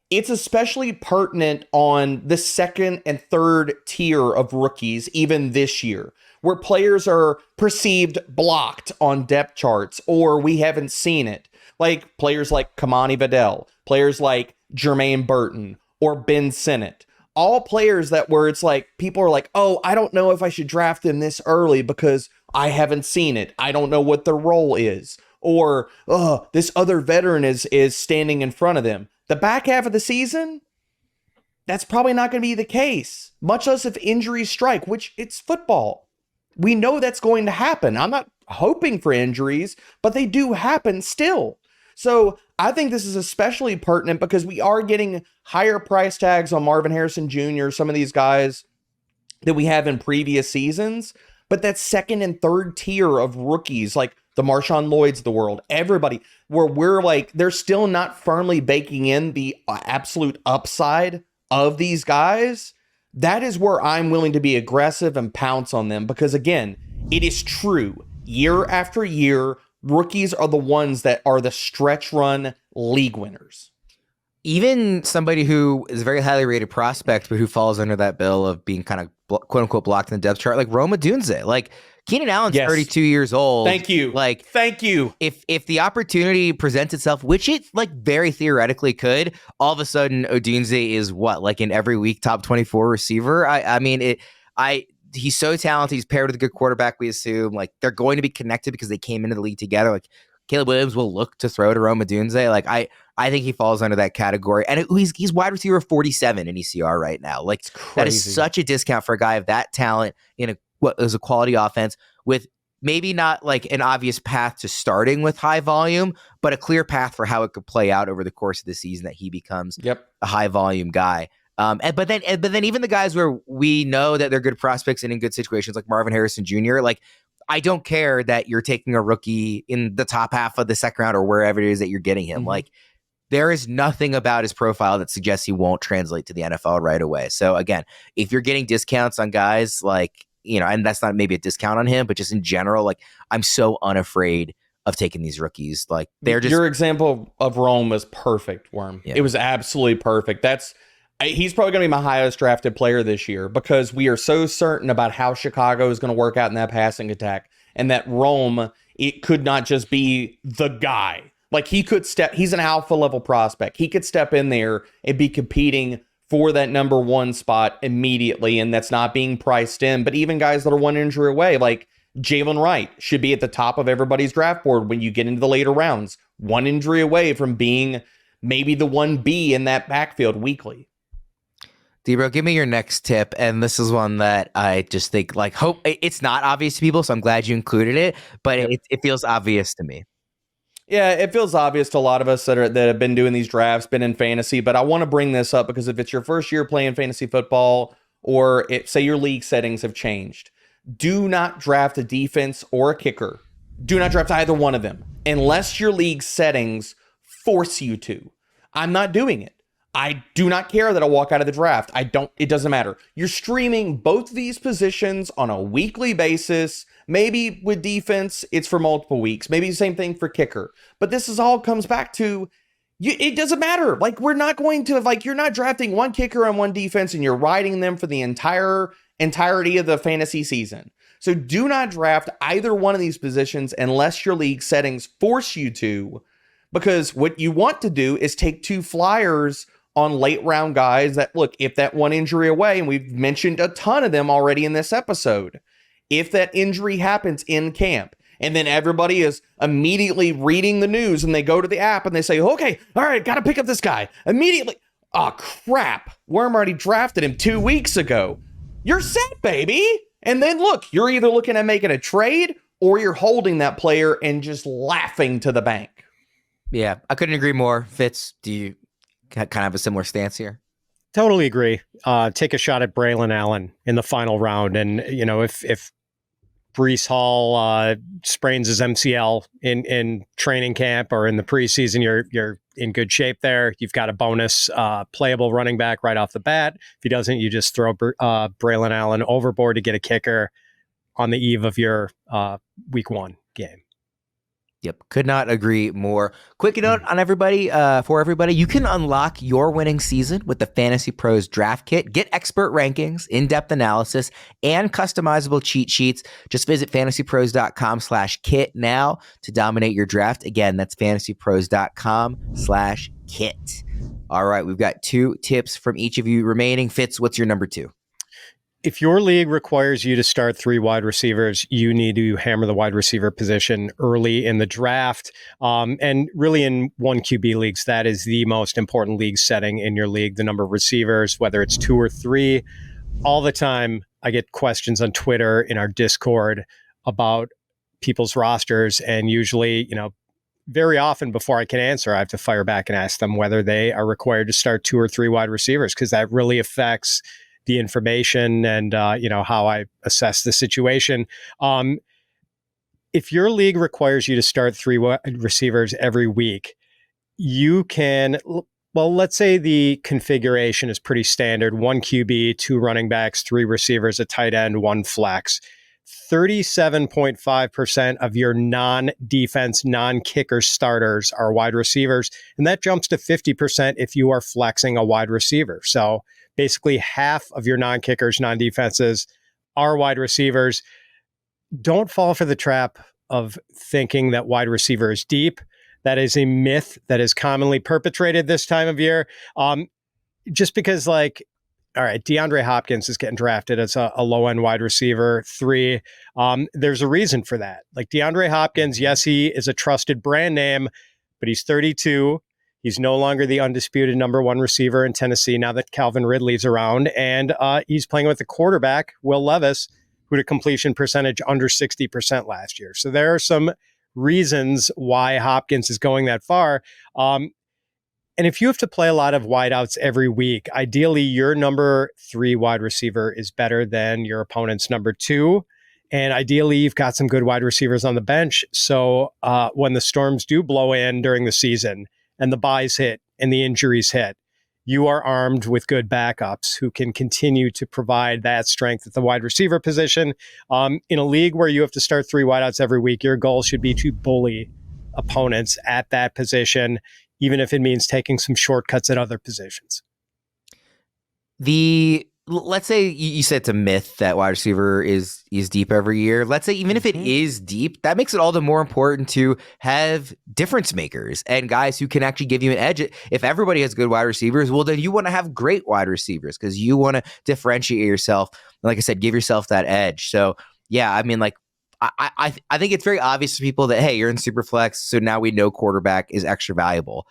it's especially pertinent on the second and third tier of rookies, even this year, where players are perceived blocked on depth charts, or we haven't seen it. Like players like Kamani Vidal, players like Jermaine Burton or Ben Sinnott. All players that where it's like people are like, oh, I don't know if I should draft them this early because I haven't seen it. I don't know what their role is. Or, oh, this other veteran is standing in front of them. The back half of the season, that's probably not going to be the case, much less if injuries strike, which it's football. We know that's going to happen. I'm not hoping for injuries, but they do happen still. So I think this is especially pertinent because we are getting higher price tags on Marvin Harrison Jr., some of these guys that we have in previous seasons, but that second and third tier of rookies, like the Marshawn Lloyds of the world, everybody, where we're like, they're still not firmly baking in the absolute upside of these guys. That is where I'm willing to be aggressive and pounce on them because, again, it is true. Year after year, rookies are the ones that are the stretch run league winners. Even somebody who is a very highly rated prospect, but who falls under that bill of being kind of quote unquote blocked in the depth chart, like Rome Odunze. Like Keenan Allen's 32 years old. Thank you. Like, thank you. If the opportunity presents itself, which it like very theoretically could, all of a sudden Odunze is what, like in every week top 24 receiver. I mean, he's so talented. He's paired with a good quarterback, we assume. Like, they're going to be connected because they came into the league together. Like, Caleb Williams will look to throw to Rome Odunze. Like, I think he falls under that category. And he's wide receiver 47 in ECR right now. Like, that is such a discount for a guy of that talent in what is a quality offense with maybe not like an obvious path to starting with high volume, but a clear path for how it could play out over the course of the season that he becomes a high volume guy. But then even the guys where we know that they're good prospects and in good situations, like Marvin Harrison Jr., like, I don't care that you're taking a rookie in the top half of the second round or wherever it is that you're getting him. Mm-hmm. Like, there is nothing about his profile that suggests he won't translate to the NFL right away. So again, if you're getting discounts on guys like, you know, and that's not maybe a discount on him, but just in general, like, I'm so unafraid of taking these rookies. Like, they're just... Your example of Rome was perfect, Worm. Yeah. It was absolutely perfect. He's probably going to be my highest drafted player this year because we are so certain about how Chicago is going to work out in that passing attack, and that Rome, it could not just be the guy. Like, he's an alpha level prospect. He could step in there and be competing for that number one spot immediately, and that's not being priced in. But even guys that are one injury away, like Jalen Wright, should be at the top of everybody's draft board when you get into the later rounds. One injury away from being maybe the 1B in that backfield weekly. Debro, give me your next tip, and this is one that I just think, like, hope it's not obvious to people, so I'm glad you included it, but it feels obvious to me. Yeah, it feels obvious to a lot of us that have been doing these drafts, been in fantasy, but I want to bring this up because if it's your first year playing fantasy football, or say your league settings have changed, do not draft a defense or a kicker. Do not draft either one of them unless your league settings force you to. I'm not doing it. I do not care that I'll walk out of the draft. It doesn't matter. You're streaming both these positions on a weekly basis. Maybe with defense, it's for multiple weeks. Maybe the same thing for kicker. But this is all comes back to, it doesn't matter. Like, we're not going to, like, you're not drafting one kicker and one defense and you're riding them for the entirety of the fantasy season. So do not draft either one of these positions unless your league settings force you to, because what you want to do is take two flyers on late round guys that, look, if that one injury away, and we've mentioned a ton of them already in this episode, if that injury happens in camp, and then everybody is immediately reading the news and they go to the app and they say, okay, all right, got to pick up this guy immediately. Oh, crap. Worm already drafted him 2 weeks ago. You're set, baby. And then look, you're either looking at making a trade or you're holding that player and just laughing to the bank. Yeah, I couldn't agree more. Fitz, do you kind of have a similar stance here? Totally agree. Take a shot at Braylon Allen in the final round. And, you know, if Breece Hall sprains his MCL in training camp or in the preseason, you're in good shape there. You've got a bonus playable running back right off the bat. If he doesn't, you just throw Braylon Allen overboard to get a kicker on the eve of your week one game. Yep, could not agree more. Quick note on everybody, for everybody, you can unlock your winning season with the Fantasy Pros Draft Kit. Get expert rankings, in-depth analysis, and customizable cheat sheets. Just visit fantasypros.com/kit now to dominate your draft. Again, that's fantasypros.com/kit. kit. All right, we've got 2 tips from each of you remaining. Fitz, what's your number 2? If your league requires you to start 3 wide receivers, you need to hammer the wide receiver position early in the draft. And really in 1 QB leagues, that is the most important league setting in your league, the number of receivers, whether it's 2 or 3. All the time, I get questions on Twitter, in our Discord, about people's rosters. And usually, very often before I can answer, I have to fire back and ask them whether they are required to start 2 or 3 wide receivers, because that really affects the information and, how I assess the situation. If your league requires you to start 3 wide receivers every week, you can, well, let's say the configuration is pretty standard: 1 QB, 2 running backs, 3 receivers, a tight end, 1 flex. 37.5% of your non-defense, non-kicker starters are wide receivers. And that jumps to 50% if you are flexing a wide receiver. So basically half of your non-kickers, non-defenses are wide receivers. Don't fall for the trap of thinking that wide receiver is deep. That is a myth that is commonly perpetrated this time of year. Just because, all right, DeAndre Hopkins is getting drafted as a low-end wide receiver 3. There's a reason for that. DeAndre Hopkins, yes, he is a trusted brand name, but he's 32. He's no longer the undisputed number 1 receiver in Tennessee now that Calvin Ridley's around. And he's playing with the quarterback, Will Levis, who had a completion percentage under 60% last year. So there are some reasons why Hopkins is going that far. And if you have to play a lot of wideouts every week, ideally your number 3 wide receiver is better than your opponent's number 2. And ideally you've got some good wide receivers on the bench. So when the storms do blow in during the season and the buys hit and the injuries hit, you are armed with good backups who can continue to provide that strength at the wide receiver position. In a league where you have to start 3 wideouts every week, your goal should be to bully opponents at that position, even if it means taking some shortcuts at other positions. Let's say you said it's a myth that wide receiver is deep every year. Let's say even if it is deep, that makes it all the more important to have difference makers and guys who can actually give you an edge. If everybody has good wide receivers, well, then you want to have great wide receivers because you want to differentiate yourself. And like I said, give yourself that edge. So yeah, I mean, I think it's very obvious to people that, hey, you're in Superflex, so now we know quarterback is extra valuable.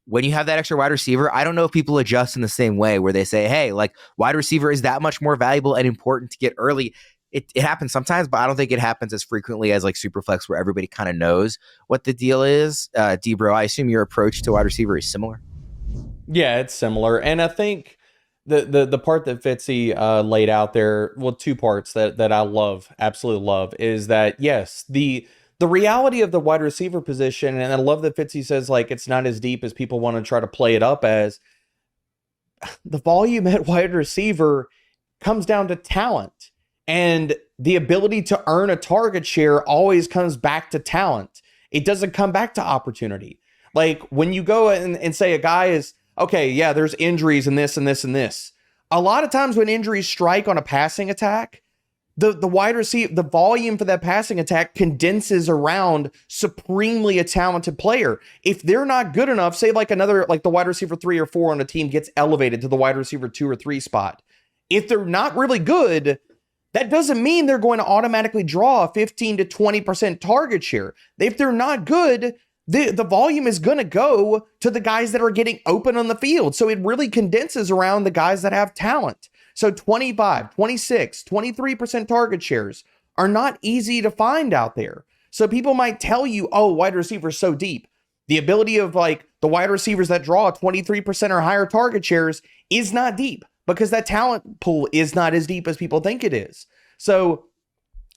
When you have that extra wide receiver, I don't know if people adjust in the same way where they say, hey, wide receiver is that much more valuable and important to get early. It happens sometimes, but I don't think it happens as frequently as Superflex where everybody kind of knows what the deal is. D-Bro, I assume your approach to wide receiver is similar? Yeah, it's similar. And I think the part that Fitzy laid out there, well, 2 parts that I love, absolutely love, is that, yes, the reality of the wide receiver position, and I love that Fitzy says, it's not as deep as people want to try to play it up as. The volume at wide receiver comes down to talent. And the ability to earn a target share always comes back to talent. It doesn't come back to opportunity. When you go and say a guy is, okay, yeah, there's injuries and this and this and this. A lot of times when injuries strike on a passing attack, the wide receiver, the volume for that passing attack condenses around supremely a talented player. If they're not good enough, say the wide receiver 3 or 4 on a team gets elevated to the wide receiver 2 or 3 spot. If they're not really good, that doesn't mean they're going to automatically draw a 15 to 20% target share. If they're not good, the volume is going to go to the guys that are getting open on the field. So it really condenses around the guys that have talent. So 25, 26, 23% target shares are not easy to find out there. So people might tell you, oh, wide receivers so deep. The ability of the wide receivers that draw 23% or higher target shares is not deep because that talent pool is not as deep as people think it is. So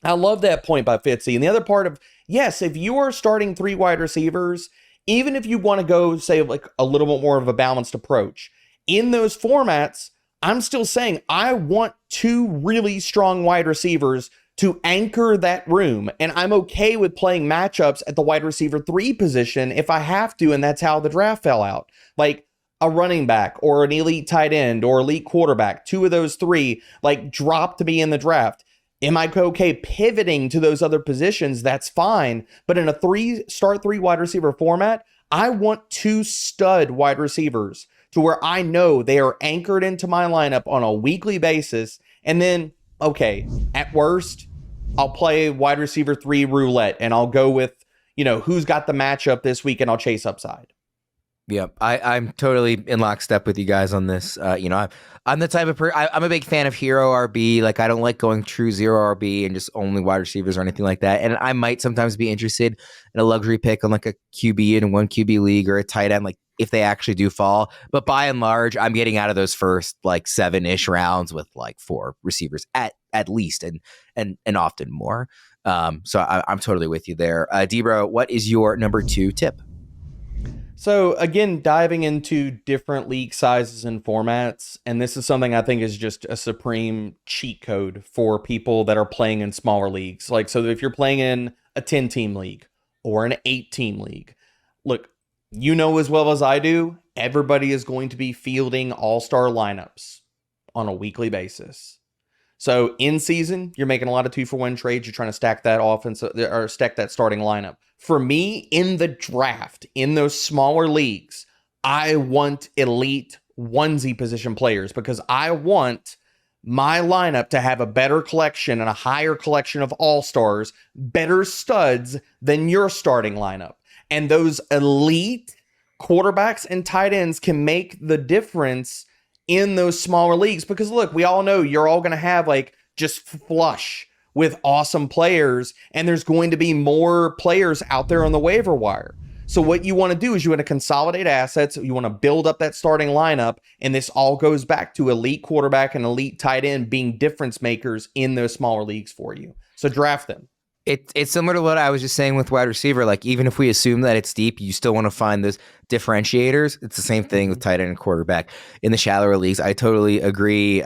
I love that point by Fitzy. And the other part of, yes, if you are starting 3 wide receivers, even if you want to go, say, a little bit more of a balanced approach, in those formats, I'm still saying I want 2 really strong wide receivers to anchor that room. And I'm okay with playing matchups at the wide receiver 3 position if I have to, and that's how the draft fell out. A running back or an elite tight end or elite quarterback, 2 of those 3, drop to me in the draft. Am I okay pivoting to those other positions? That's fine. But in a 3 wide receiver format, I want 2 stud wide receivers to where I know they are anchored into my lineup on a weekly basis. And then, okay, at worst, I'll play wide receiver 3 roulette and I'll go with, who's got the matchup this week and I'll chase upside. Yep, I'm totally in lockstep with you guys on this. I'm the type of I'm a big fan of hero RB. Like, I don't like going true zero RB and just only wide receivers or anything like that. And I might sometimes be interested in a luxury pick on like a QB in a 1 QB league or a tight end, like if they actually do fall. But by and large, I'm getting out of those first like 7-ish rounds with like 4 receivers at least, and often more. So I'm totally with you there. Debro, what is your number 2 tip? So again, diving into different league sizes and formats, and this is something I think is just a supreme cheat code for people that are playing in smaller leagues. Like, so if you're playing in a 10-team league or an 8-team league, look, as well as I do, everybody is going to be fielding all-star lineups on a weekly basis. So in season, you're making a lot of 2-for-1 trades. You're trying to stack that offense or stack that starting lineup. For me, in the draft, in those smaller leagues, I want elite onesie position players because I want my lineup to have a better collection and a higher collection of all-stars, better studs than your starting lineup. And those elite quarterbacks and tight ends can make the difference in those smaller leagues because, look, we all know you're all going to have like just flush with awesome players, and there's going to be more players out there on the waiver wire. So what you want to do is you want to consolidate assets, you want to build up that starting lineup, and this all goes back to elite quarterback and elite tight end being difference makers in those smaller leagues for you. So draft them. It's similar to what I was just saying with wide receiver. Like, even if we assume that it's deep, you still want to find those differentiators. It's the same thing with tight end and quarterback in the shallower leagues. I totally agree.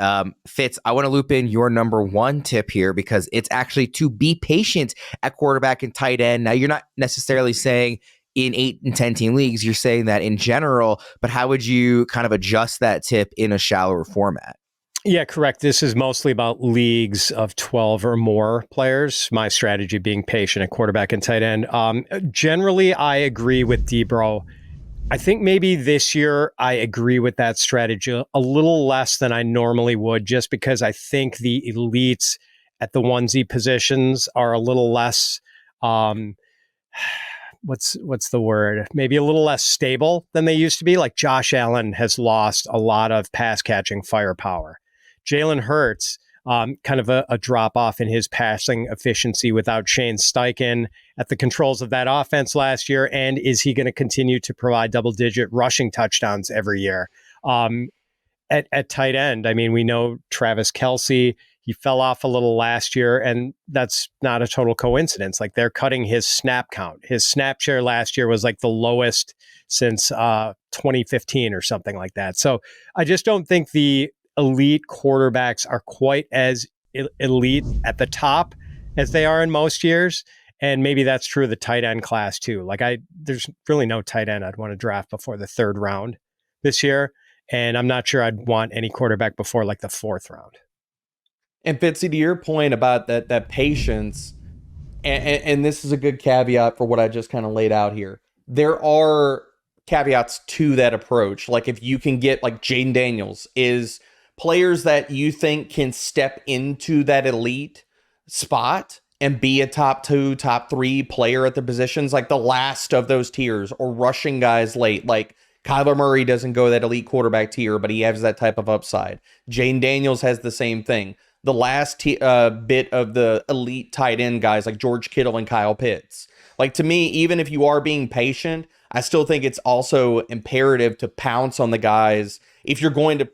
Fitz, I want to loop in your number 1 tip here because it's actually to be patient at quarterback and tight end. Now, you're not necessarily saying in 8 and 10 team leagues, you're saying that in general, but how would you kind of adjust that tip in a shallower format? Yeah, correct. This is mostly about leagues of 12 or more players. My strategy being patient at quarterback and tight end. Generally, I agree with Debro. I think maybe this year I agree with that strategy a little less than I normally would, just because I think the elites at the onesie positions are a little less, what's the word? Maybe a little less stable than they used to be. Like Josh Allen has lost a lot of pass catching firepower. Jalen Hurts, kind of a drop off in his passing efficiency without Shane Steichen at the controls of that offense last year. And is he going to continue to provide double-digit rushing touchdowns every year? At tight end, I mean, we know Travis Kelce, he fell off a little last year, and that's not a total coincidence. Like, they're cutting his snap count. His snap share last year was like the lowest since 2015 or something like that. So I just don't think the elite quarterbacks are quite as elite at the top as they are in most years. And maybe that's true of the tight end class too. Like, there's really no tight end I'd want to draft before the 3rd round this year. And I'm not sure I'd want any quarterback before like the 4th round. And Fitzy, to your point about that patience, and this is a good caveat for what I just kind of laid out here. There are caveats to that approach. Like, if you can get like Jaden Daniels is players that you think can step into that elite spot and be a top 2, top 3 player at the positions, like the last of those tiers, or rushing guys late. Like, Kyler Murray doesn't go that elite quarterback tier, but he has that type of upside. Jaden Daniels has the same thing. The last bit of the elite tight end guys like George Kittle and Kyle Pitts. Like, to me, even if you are being patient, I still think it's also imperative to pounce on the guys. If you're going to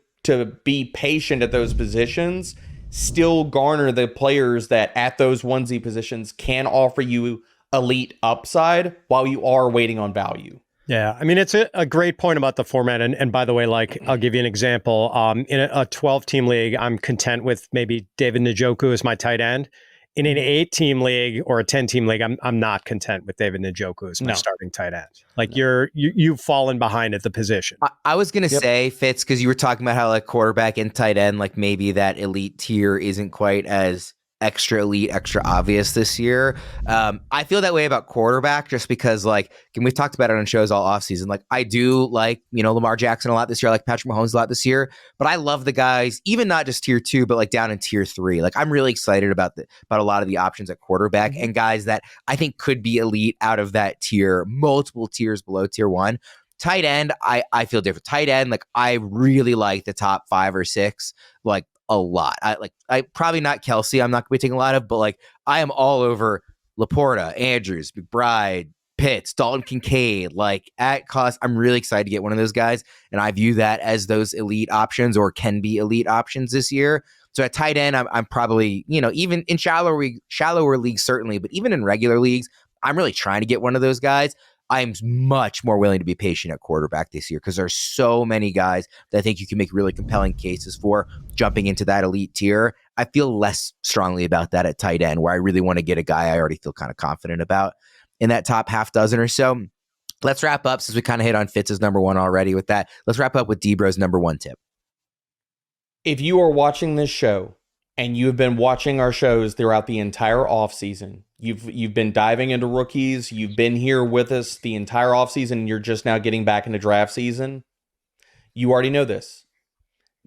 be patient at those positions, still garner the players that at those onesie positions can offer you elite upside while you are waiting on value. Yeah, I mean, it's a great point about the format. And by the way, like, I'll give you an example. In a 12-team league, I'm content with maybe David Njoku as my tight end. In an 8-team league or a 10-team league, I'm not content with David Njoku as my starting tight end. Like, you've fallen behind at the position. I was going to say, Fitz, because you were talking about how like quarterback and tight end, like maybe that elite tier isn't quite as extra elite, extra obvious this year. I feel that way about quarterback just because, like, and we've talked about it on shows all offseason. Like, I do like, Lamar Jackson a lot this year. I like Patrick Mahomes a lot this year, but I love the guys, even not just tier 2, but like down in tier 3. Like, I'm really excited about a lot of the options at quarterback and guys that I think could be elite out of that tier, multiple tiers below tier 1. Tight end, I feel different. Tight end, like, I really like the top 5 or 6, like, a lot. I probably not Kelsey. I'm not going to be taking a lot of, but like, I am all over Laporta, Andrews, McBride, Pitts, Dalton Kincaid. Like, at cost, I'm really excited to get one of those guys, and I view that as those elite options or can be elite options this year. So at tight end, I'm probably, even in shallower leagues certainly, but even in regular leagues, I'm really trying to get one of those guys. I'm much more willing to be patient at quarterback this year because there's so many guys that I think you can make really compelling cases for jumping into that elite tier. I feel less strongly about that at tight end, where I really want to get a guy I already feel kind of confident about in that top half dozen or so. Let's wrap up, since we kind of hit on Fitz's number 1 already with that. Let's wrap up with D-Bro's number 1 tip. If you are watching this show and you have been watching our shows throughout the entire offseason, you've been diving into rookies, you've been here with us the entire offseason, and you're just now getting back into draft season, you already know this.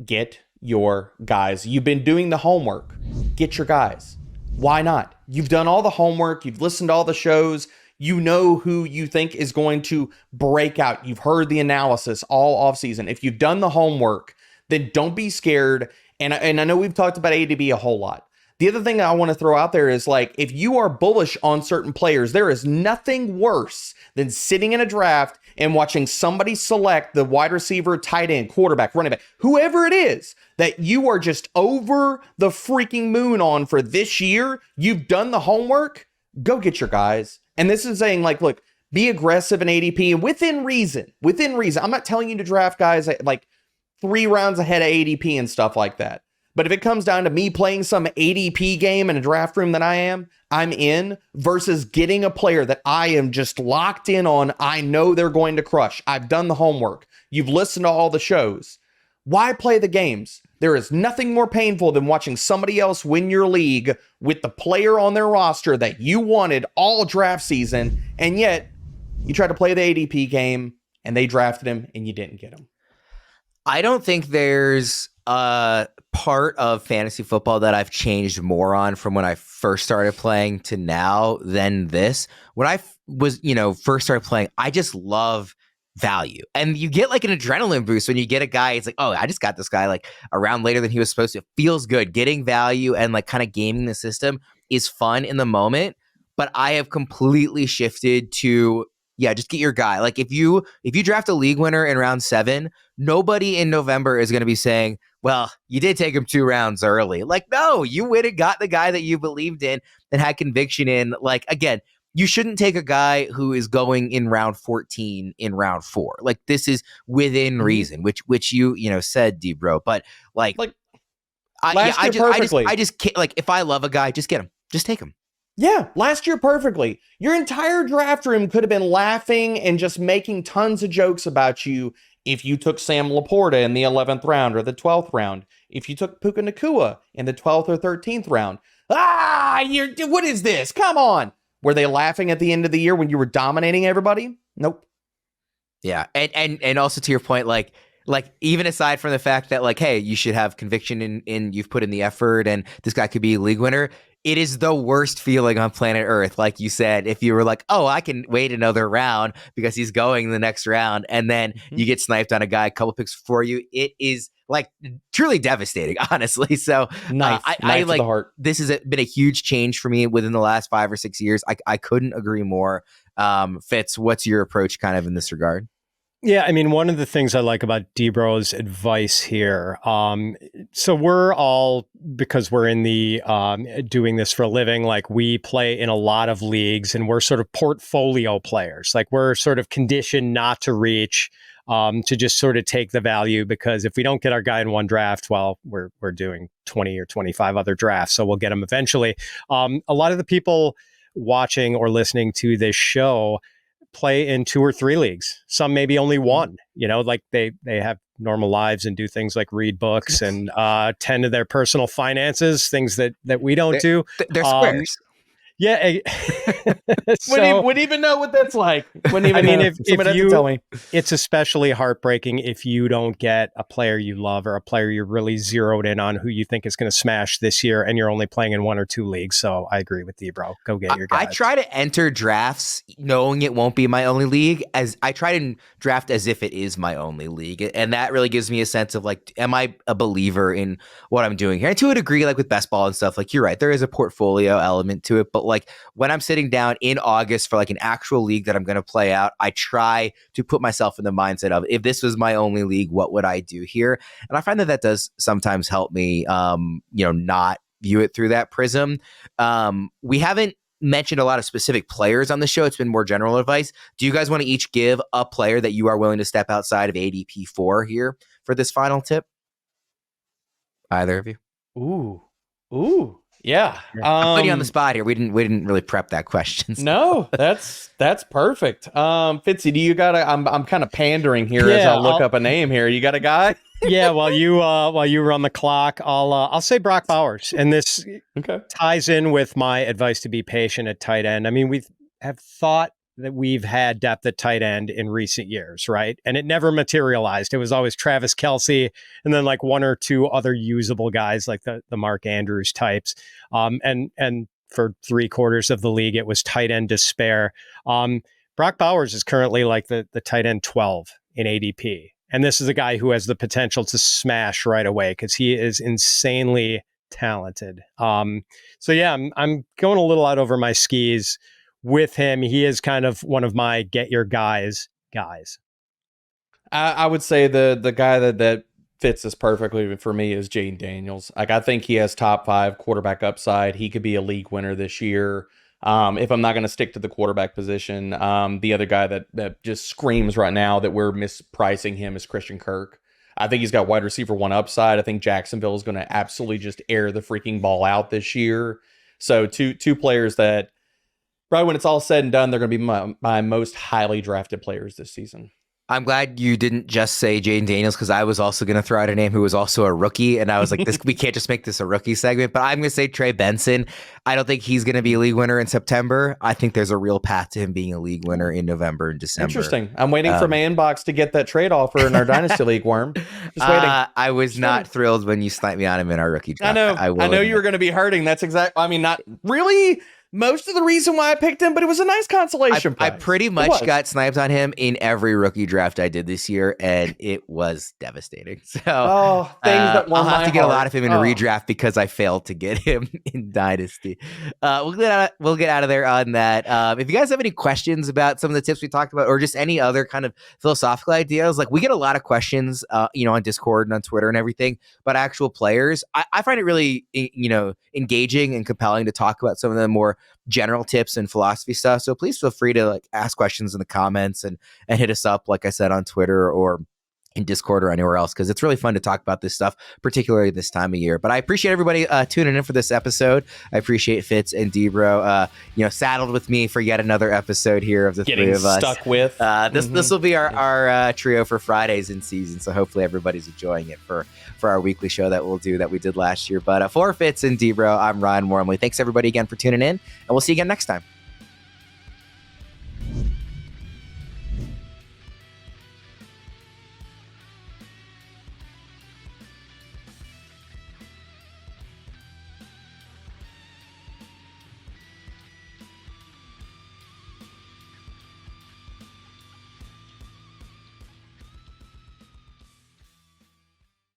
Get your guys. You've been doing the homework. Get your guys. Why not? You've done all the homework. You've listened to all the shows. You know who you think is going to break out. You've heard the analysis all offseason. If you've done the homework, then don't be scared. And I know we've talked about ADB a whole lot. The other thing I want to throw out there is, like, if you are bullish on certain players, there is nothing worse than sitting in a draft and watching somebody select the wide receiver, tight end, quarterback, running back, whoever it is that you are just over the freaking moon on for this year. You've done the homework. Go get your guys. And this is saying, like, look, be aggressive in ADP and within reason. Within reason. I'm not telling you to draft guys like 3 rounds ahead of ADP and stuff like that. But if it comes down to me playing some ADP game in a draft room that I'm in, versus getting a player that I am just locked in on, I know they're going to crush. I've done the homework. You've listened to all the shows. Why play the games? There is nothing more painful than watching somebody else win your league with the player on their roster that you wanted all draft season, and yet you tried to play the ADP game and they drafted him and you didn't get him. I don't think there's a part of fantasy football that I've changed more on from when I first started playing to now than this. When I was, first started playing, I just love value. And you get like an adrenaline boost when you get a guy. It's like, oh, I just got this guy like around later than he was supposed to. It feels good. Getting value and like kind of gaming the system is fun in the moment. But I have completely shifted to, just get your guy. Like if you draft a league winner in round 7, nobody in November is going to be saying, well, you did take him 2 rounds early. Like, no, you went and got the guy that you believed in and had conviction in. Like, again, you shouldn't take a guy who is going in round 14 in round 4. Like, this is within reason, which you said, D-Bro. But like I just can't, like, if I love a guy, just get him. Just take him. Yeah, last year perfectly. Your entire draft room could have been laughing and just making tons of jokes about you if you took Sam Laporta in the 11th round or the 12th round. If you took Puka Nacua in the 12th or 13th round. What is this? Come on. Were they laughing at the end of the year when you were dominating everybody? Nope. Yeah, and also to your point, like even aside from the fact that, like, hey, you should have conviction in you've put in the effort and this guy could be a league winner. It is the worst feeling on planet Earth, like you said, if you were like, oh, I can wait another round because he's going the next round, and then you get sniped on a guy a couple picks before you. It is like truly devastating, honestly. So knife to the heart. This has been a huge change for me within the last 5 or 6 years. I couldn't agree more. Fitz, what's your approach kind of in this regard? Yeah, I mean, one of the things I like about D-Bro's advice here, so we're all, because we're in the doing this for a living, like we play in a lot of leagues and we're sort of portfolio players. Like we're sort of conditioned not to reach, to just sort of take the value, because if we don't get our guy in one draft, well, we're doing 20 or 25 other drafts, so we'll get him eventually. A lot of the people watching or listening to this show play in 2 or 3 leagues. Some maybe only one, like they have normal lives and do things like read books and tend to their personal finances, things that we don't do. They're squares. Yeah. Wouldn't even know what that's like. Wouldn't even I mean, know. if Somebody had you, to tell me. it's especially heartbreaking if you don't get a player you love or a player you're really zeroed in on who you think is going to smash this year, and you're only playing in 1 or 2 leagues. So I agree with you, bro. Go get your guys. I try to enter drafts knowing it won't be my only league, as I try to draft as if it is my only league. And that really gives me a sense of like, am I a believer in what I'm doing here? And to a degree, like with best ball and stuff, like you're right, there is a portfolio element to it. But like when I'm sitting down in August for like an actual league that I'm going to play out, I try to put myself in the mindset of, if this was my only league, what would I do here? And I find that does sometimes help me, not view it through that prism. We haven't mentioned a lot of specific players on the show. It's been more general advice. Do you guys want to each give a player that you are willing to step outside of ADP for here for this final tip? Either of you? Ooh. Yeah. I'm putting you on the spot here. We didn't really prep that question. No, that's perfect. Fitzy, do you got I'm kind of pandering here as I look up a name here. You got a guy? Yeah, while you run the clock, I'll say Brock Bowers, and this ties in with my advice to be patient at tight end. I mean, we have thought that we've had depth at tight end in recent years, right? And it never materialized. It was always Travis Kelce and then like 1 or 2 other usable guys like the Mark Andrews types. And for 3/4 of the league, it was tight end despair. Brock Bowers is currently like the tight end 12 in ADP. And this is a guy who has the potential to smash right away because he is insanely talented. So yeah, I'm going a little out over my skis with him. He is kind of one of my get your guys. I would say the guy that fits this perfectly for me is Jaden Daniels. Like, I think he has top 5 quarterback upside. He could be a league winner this year. If I'm not going to stick to the quarterback position, the other guy that just screams right now that we're mispricing him is Christian Kirk. I think he's got wide receiver 1 upside. I think Jacksonville is going to absolutely just air the freaking ball out this year. So two players that probably when it's all said and done, they're going to be my most highly drafted players this season. I'm glad you didn't just say Jaden Daniels, because I was also going to throw out a name who was also a rookie, and I was like, we can't just make this a rookie segment, but I'm going to say Trey Benson. I don't think he's going to be a league winner in September. I think there's a real path to him being a league winner in November and December. Interesting. I'm waiting for my inbox to get that trade offer in our Dynasty League, Worm. Just waiting. I was not thrilled when you sniped me on him in our rookie draft. I know you were going to be hurting. That's exactly, I mean, not really most of the reason why I picked him, but it was a nice consolation prize. I pretty much got sniped on him in every rookie draft I did this year, and it was devastating. So things that I'll have to get a lot of him in a redraft because I failed to get him in Dynasty. We'll get out of there on that. If you guys have any questions about some of the tips we talked about, or just any other kind of philosophical ideas, like we get a lot of questions, on Discord and on Twitter and everything, about actual players. I find it really, engaging and compelling to talk about some of the more general tips and philosophy stuff. So please feel free to ask questions in the comments and hit us up, like I said, on Twitter or in Discord or anywhere else, because it's really fun to talk about this stuff, particularly this time of year. But I appreciate everybody tuning in for this episode. I appreciate Fitz and Debro, saddled with me for yet another episode here of the three of us. Stuck with. This will be our trio for Fridays in season. So hopefully everybody's enjoying it for our weekly show that we did last year. But for Fitz and Debro, I'm Ryan Wormeli. Thanks everybody again for tuning in, and we'll see you again next time.